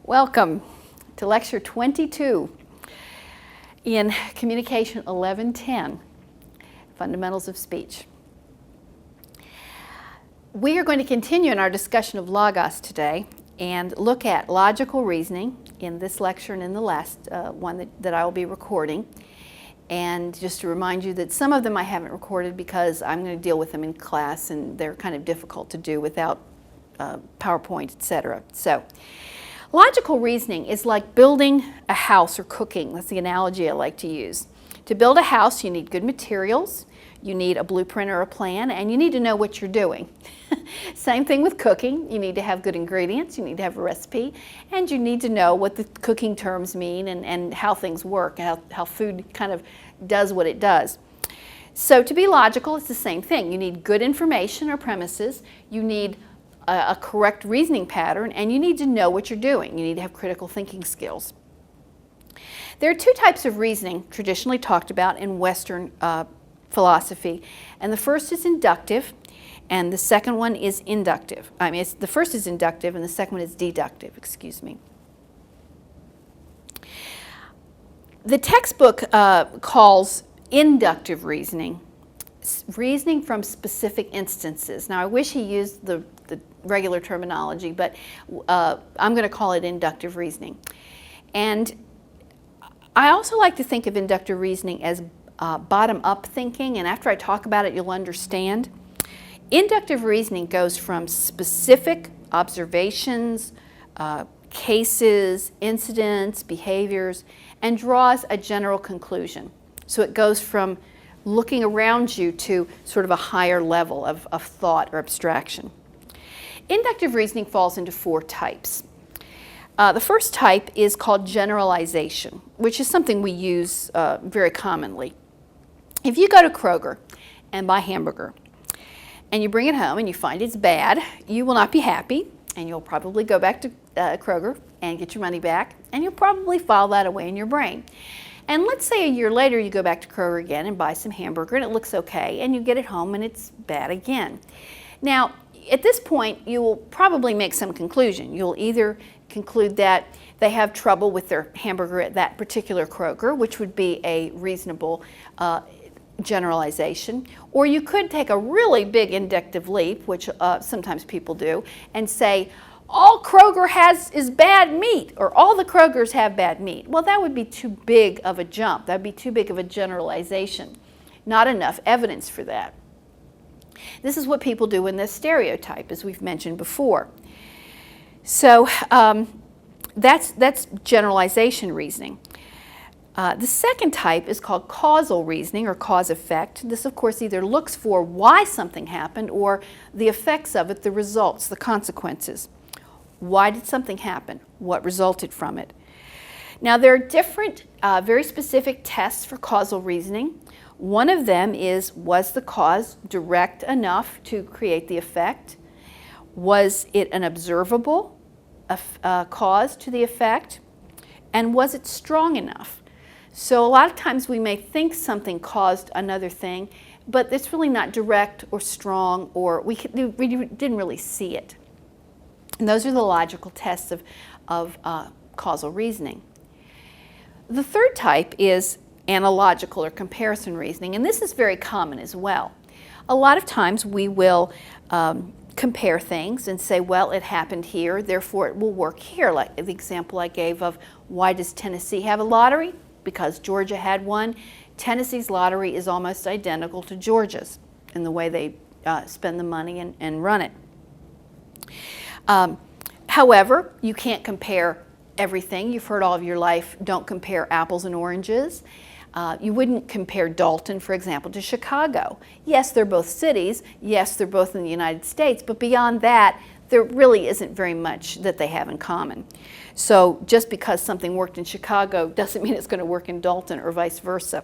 Welcome to Lecture 22 in Communication 1110, Fundamentals of Speech. We are going to continue in our discussion of logos today and look at logical reasoning in this lecture and in the last one that I will be recording. And just to remind you that some of them I haven't recorded because I'm going to deal with them in class and they're kind of difficult to do without PowerPoint, etc. So, logical reasoning is like building a house or cooking. That's the analogy I like to use. To build a house, you need good materials, you need a blueprint or a plan, and you need to know what you're doing. Same thing with cooking. You need to have good ingredients, you need to have a recipe, and you need to know what the cooking terms mean and how things work, how food kind of does what it does. So to be logical, it's the same thing. You need good information or premises, you need a correct reasoning pattern, and you need to know what you're doing. You need to have critical thinking skills. There are two types of reasoning traditionally talked about in Western philosophy, and the first is inductive, and the second one is inductive. The first is inductive, and the second one is deductive, excuse me. The textbook calls inductive reasoning from specific instances. Now, I wish he used the regular terminology, but I'm going to call it inductive reasoning. And I also like to think of inductive reasoning as bottom-up thinking, and after I talk about it, you'll understand. Inductive reasoning goes from specific observations, cases, incidents, behaviors, and draws a general conclusion. So it goes from looking around you to sort of a higher level of thought or abstraction. Inductive reasoning falls into four types. The first type is called generalization, which is something we use very commonly. If you go to Kroger and buy hamburger, and you bring it home and you find it's bad, you will not be happy, and you'll probably go back to Kroger and get your money back, and you'll probably file that away in your brain. And let's say a year later you go back to Kroger again and buy some hamburger and it looks okay, and you get it home and it's bad again. Now, at this point, you will probably make some conclusion. You'll either conclude that they have trouble with their hamburger at that particular Kroger, which would be a reasonable generalization, or you could take a really big inductive leap, which sometimes people do, and say, all Kroger has is bad meat, or all the Krogers have bad meat. Well, that would be too big of a jump. That would be too big of a generalization. Not enough evidence for that. This is what people do in this stereotype, as we've mentioned before. So that's generalization reasoning. The second type is called causal reasoning or cause-effect. This, of course, either looks for why something happened or the effects of it, the results, the consequences. Why did something happen? What resulted from it? Now, there are different, very specific tests for causal reasoning. One of them is, was the cause direct enough to create the effect? Was it an observable cause to the effect? And was it strong enough? So a lot of times we may think something caused another thing, but it's really not direct or strong, or we didn't really see it. And those are the logical tests of causal reasoning. The third type is analogical or comparison reasoning, and this is very common as well. A lot of times we will compare things and say, well, it happened here, therefore it will work here. Like the example I gave of why does Tennessee have a lottery? Because Georgia had one. Tennessee's lottery is almost identical to Georgia's in the way they spend the money and run it. However, you can't compare everything. You've heard all of your life, don't compare apples and oranges. You wouldn't compare Dalton, for example, to Chicago. Yes, they're both cities. Yes, they're both in the United States. But beyond that, there really isn't very much that they have in common. So just because something worked in Chicago doesn't mean it's going to work in Dalton or vice versa.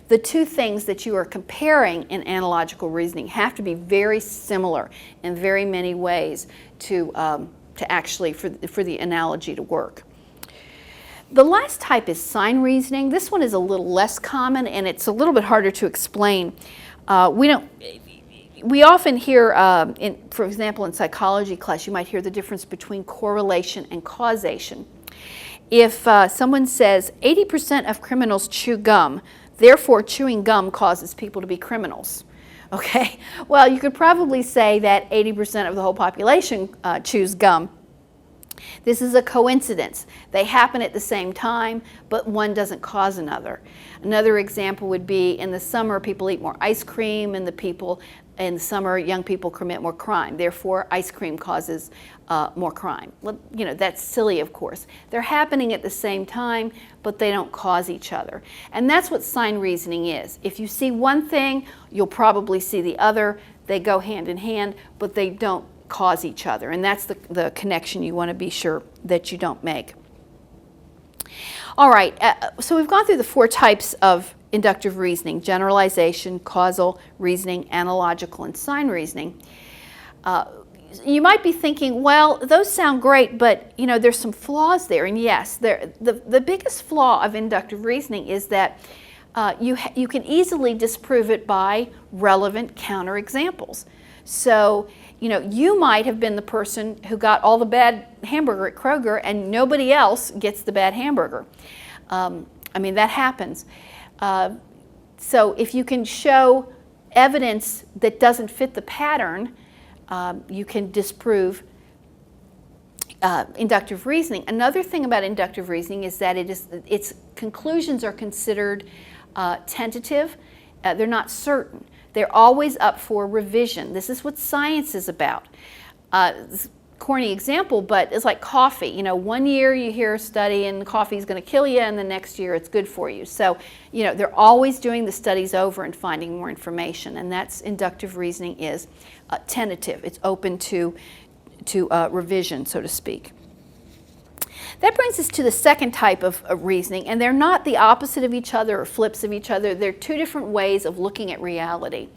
The two things that you are comparing in analogical reasoning have to be very similar in very many ways to actually for the analogy to work. The last type is sign reasoning. This one is a little less common and it's a little bit harder to explain. We often hear, for example, in psychology class, you might hear the difference between correlation and causation. If someone says 80% of criminals chew gum, therefore chewing gum causes people to be criminals. Okay, well, you could probably say that 80% of the whole population chews gum. This is a coincidence. They happen at the same time, but one doesn't cause another. Another example would be in the summer, people eat more ice cream, and in the summer, young people commit more crime. Therefore, ice cream causes more crime. Well, you know, that's silly, of course. They're happening at the same time, but they don't cause each other. And that's what sign reasoning is. If you see one thing, you'll probably see the other. They go hand in hand, but they don't cause each other, and that's the connection you want to be sure that you don't make. All right, so we've gone through the 4 types of inductive reasoning: generalization, causal reasoning, analogical, and sign reasoning. You might be thinking, well, those sound great, but you know, there's some flaws there. And yes, the biggest flaw of inductive reasoning is that you can easily disprove it by relevant counterexamples. So, you know, you might have been the person who got all the bad hamburger at Kroger and nobody else gets the bad hamburger. I mean, that happens. So if you can show evidence that doesn't fit the pattern, you can disprove inductive reasoning. Another thing about inductive reasoning is that its conclusions are considered tentative. They're not certain. They're always up for revision. This is what science is about. This is a corny example, but it's like coffee. You know, one year you hear a study and coffee is going to kill you, and the next year it's good for you. So, you know, they're always doing the studies over and finding more information, and that's inductive reasoning is tentative. It's open to revision, so to speak. That brings us to the second type of reasoning, and they're not the opposite of each other or flips of each other. They're 2 different ways of looking at reality.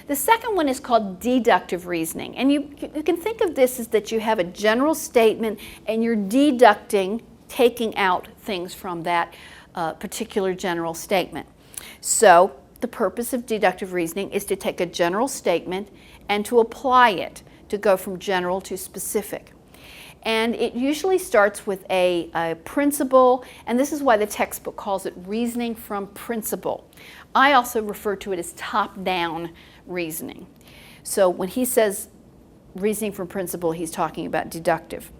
The second one is called deductive reasoning, and you can think of this as that you have a general statement and you're deducting, taking out things from that particular general statement. So the purpose of deductive reasoning is to take a general statement and to apply it, to go from general to specific. And it usually starts with a principle, and this is why the textbook calls it reasoning from principle. I also refer to it as top-down reasoning. So when he says reasoning from principle, he's talking about deductive.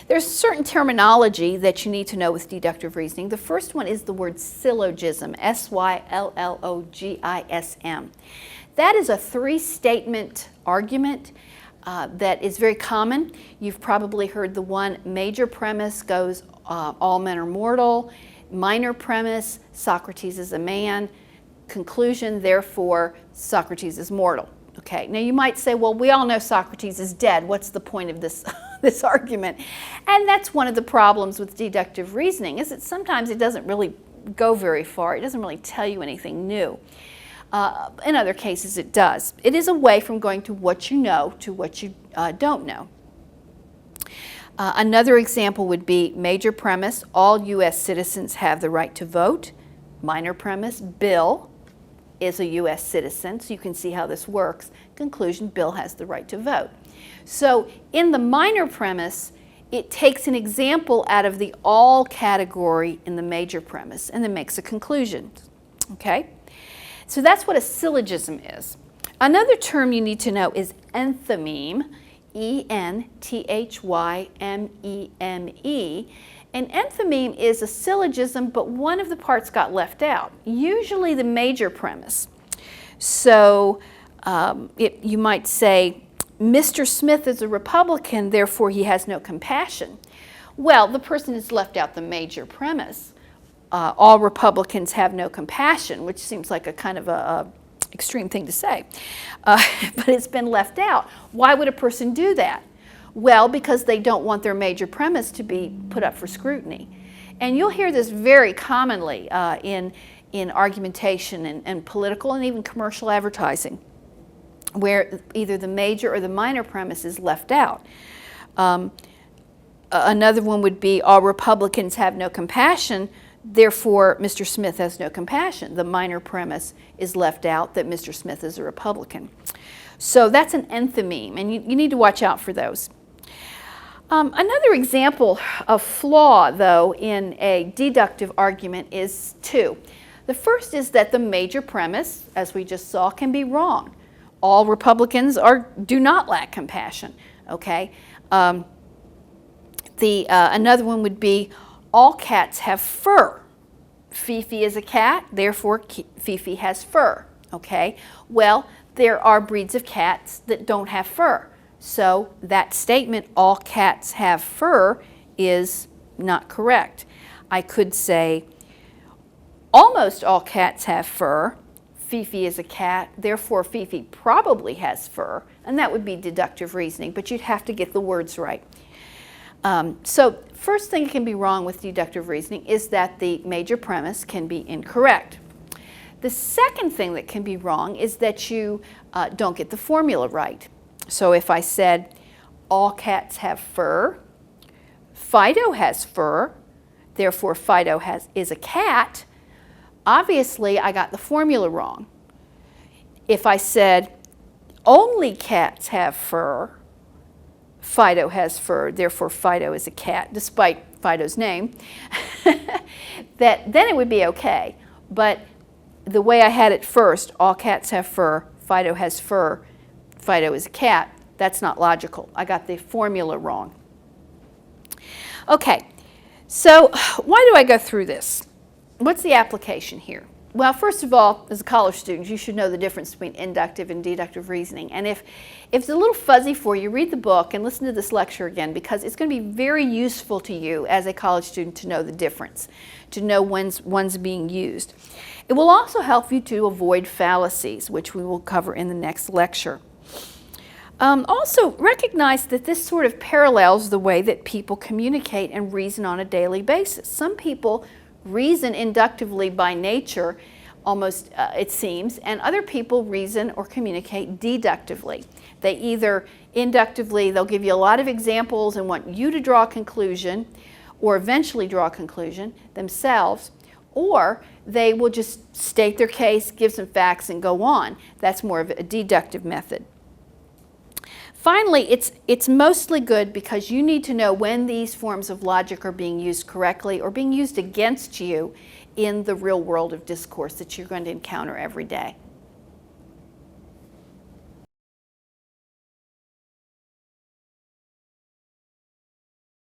There's certain terminology that you need to know with deductive reasoning. The first one is the word syllogism, S-Y-L-L-O-G-I-S-M. That is a 3-statement argument that is very common. You've probably heard the one: major premise goes, all men are mortal. Minor premise, Socrates is a man. Conclusion, therefore, Socrates is mortal. Okay, now you might say, well, we all know Socrates is dead. What's the point of this, this argument? And that's one of the problems with deductive reasoning, is that sometimes it doesn't really go very far. It doesn't really tell you anything new. In other cases, it does. It is a way from going to what you know to what you don't know. Another example would be major premise: all U.S. citizens have the right to vote. Minor premise: Bill is a U.S. citizen, so you can see how this works. Conclusion: Bill has the right to vote. So in the minor premise, it takes an example out of the all category in the major premise and then makes a conclusion. Okay? So that's what a syllogism is. Another term you need to know is enthymeme, E-N-T-H-Y-M-E-M-E. An enthymeme is a syllogism, but one of the parts got left out, usually the major premise. So you might say, Mr. Smith is a Republican, therefore he has no compassion. Well, the person has left out the major premise. All Republicans have no compassion, which seems like a kind of a extreme thing to say, but it's been left out. Why would a person do that? Well, because they don't want their major premise to be put up for scrutiny. And you'll hear this very commonly in argumentation and political and even commercial advertising, where either the major or the minor premise is left out. Another one would be, all Republicans have no compassion, therefore Mr. Smith has no compassion. The minor premise is left out, that Mr. Smith is a Republican. So that's an enthymeme, and you need to watch out for those. Another example of flaw, though, in a deductive argument is two. The first is that the major premise, as we just saw, can be wrong. All Republicans do not lack compassion. Okay. Another one would be all cats have fur. Fifi is a cat, therefore Fifi has fur. Okay. Well, there are breeds of cats that don't have fur. So that statement, all cats have fur, is not correct. I could say, almost all cats have fur. Fifi is a cat, therefore Fifi probably has fur. And that would be deductive reasoning, but you'd have to get the words right. So first thing that can be wrong with deductive reasoning is that the major premise can be incorrect. The second thing that can be wrong is that you don't get the formula right. So if I said all cats have fur, Fido has fur, therefore Fido is a cat, obviously I got the formula wrong. If I said only cats have fur, Fido has fur, therefore Fido is a cat, despite Fido's name, then it would be okay. But the way I had it first, all cats have fur, Fido has fur, Fido is a cat, that's not logical. I got the formula wrong. Okay, so why do I go through this? What's the application here? Well, first of all, as a college student, you should know the difference between inductive and deductive reasoning. And if it's a little fuzzy for you, read the book and listen to this lecture again, because it's going to be very useful to you as a college student to know the difference, to know when's being used. It will also help you to avoid fallacies, which we will cover in the next lecture. Also, recognize that this sort of parallels the way that people communicate and reason on a daily basis. Some people reason inductively by nature, almost it seems, and other people reason or communicate deductively. They either inductively, they'll give you a lot of examples and want you to draw a conclusion, or eventually draw a conclusion themselves, or they will just state their case, give some facts, and go on. That's more of a deductive method. Finally, it's mostly good because you need to know when these forms of logic are being used correctly or being used against you in the real world of discourse that you're going to encounter every day.